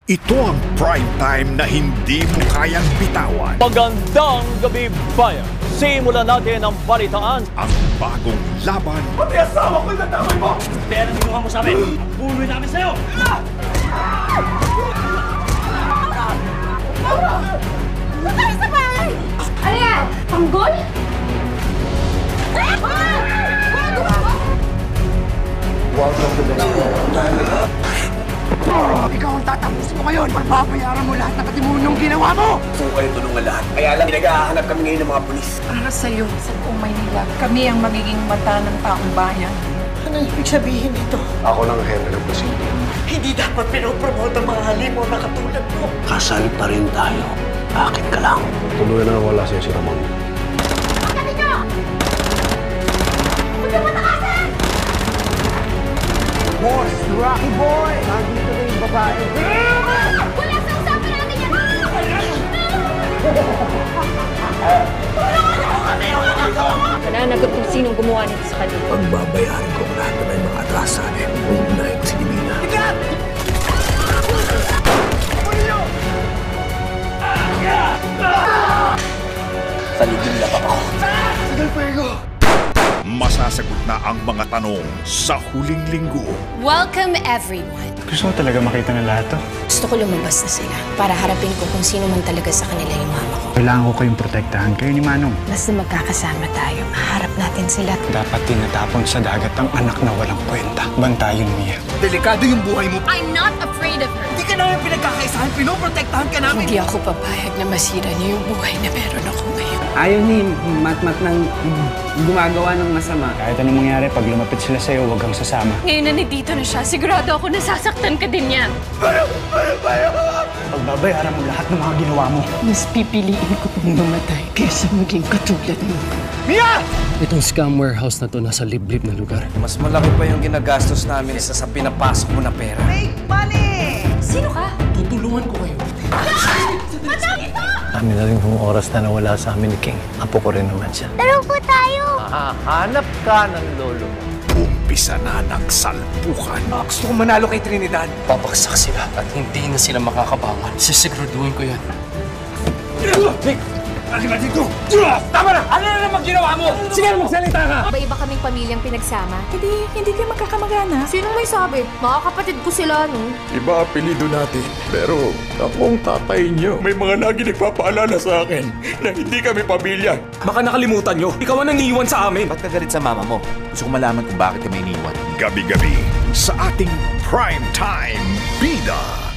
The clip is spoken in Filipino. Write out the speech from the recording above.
Ito ang prime time na hindi mo kayang bitawan. Magandang gabi, bayan! Simulan natin ang balitaan. Ang bagong laban. Pati asawa ko'y natamay mo! Pero ninuha mo sa amin! Buloy namin sa'yo! Huwag tayo sa bahay! Ano yan? Tanggol? Ikaw ang tatapusin mo ngayon! Pagbabayaran mo lahat ng katimunong ginawa mo! Kung kayo tulungan lahat, kaya lang pinag-ahanap kami ngayon ng mga pulis. Para sa'yo, sa buong Maynila, kami ang magiging mata ng taong bayan. Ano ibig sabihin nito? Ako lang ang hepe ng presinto. Hindi dapat pinopromote ang mga halimo na katulad mo. Kasal pa rin tayo. Bakit ka lang? Tuloy na wala siya si Ramon. Pagkati nyo! Huwag niyo matakasan! Boss, Rocky Boy! Nandito na yung babae. Wala sa usapan natin yan! Nananagot kung sinong gumawa nito sa kanila. Pagbabayaran ko ang lahat na may mga atrasanin. Uunahin ko si Divina. Sa liging lapap ako. Masasagot na ang mga tanong sa huling linggo. Welcome everyone. Gusto ko talaga makita ng lahat to. Gusto ko lumabas na sila para harapin ko kung sino man talaga sa kanila yung mama ko. Kailangan ko kayong protektahan kayo ni Manong. Basta magkakasama tayo, maharap natin sila. Dapat tinatapon sa dagat ang anak na walang kwenta. Bantayan, Mia. Delikado yung buhay mo. I'm not afraid of her. Hindi ka namin pinagkakaisahan. Pinoprotektahan ka namin. Hindi ako papayag na masira niyo yung buhay na meron ako ngayon. Ayaw ni Matmat ng gumagawa ng masama. Kahit anong mangyari, pag lumapit sila sa'yo, huwag kang sasama. Ngayon na nandito na siya, sigurado ako nasasaktan ka din niya. Pagbabayaran mo lahat ng mga ginawa mo. Mas pipiliin ko pang mamatay kaysa maging katulad mo. Itong scam warehouse na to nasa liblib na lugar. Mas malaki pa yung ginagastos namin sa pinapasok mo na pera. Make money! Sino ka? Tutulungan ko kayo. Madami ito! Kami na rin kung oras na nawala sa amin ni King. Apo ko rin naman siya. Tara po tayo! Hanap ka ng lolo mo. Umpisa na ng salpukan. Gusto kong manalo kay Trinidad. Babagsak sila at hindi na sila makakabangan. Sisiguraduhin ko yan. Tama na! Ano na naman ginawa mo? Sige na magsalita ka! Iba-iba kaming pamilyang pinagsama. Hindi kayo magkakamag-anak. Sinong may sabi? Mga kapatid ko sila, no? Iba apelido natin, pero ako ang tatay niyo. May mga lagi nagpapaalala sa akin na hindi kami pamilya. Baka nakalimutan nyo, ikaw ang nangiwan sa amin. Ba't ka galit sa mama mo? Gusto ko malaman kung bakit kami iniwan. Gabi-gabi sa ating prime time bida.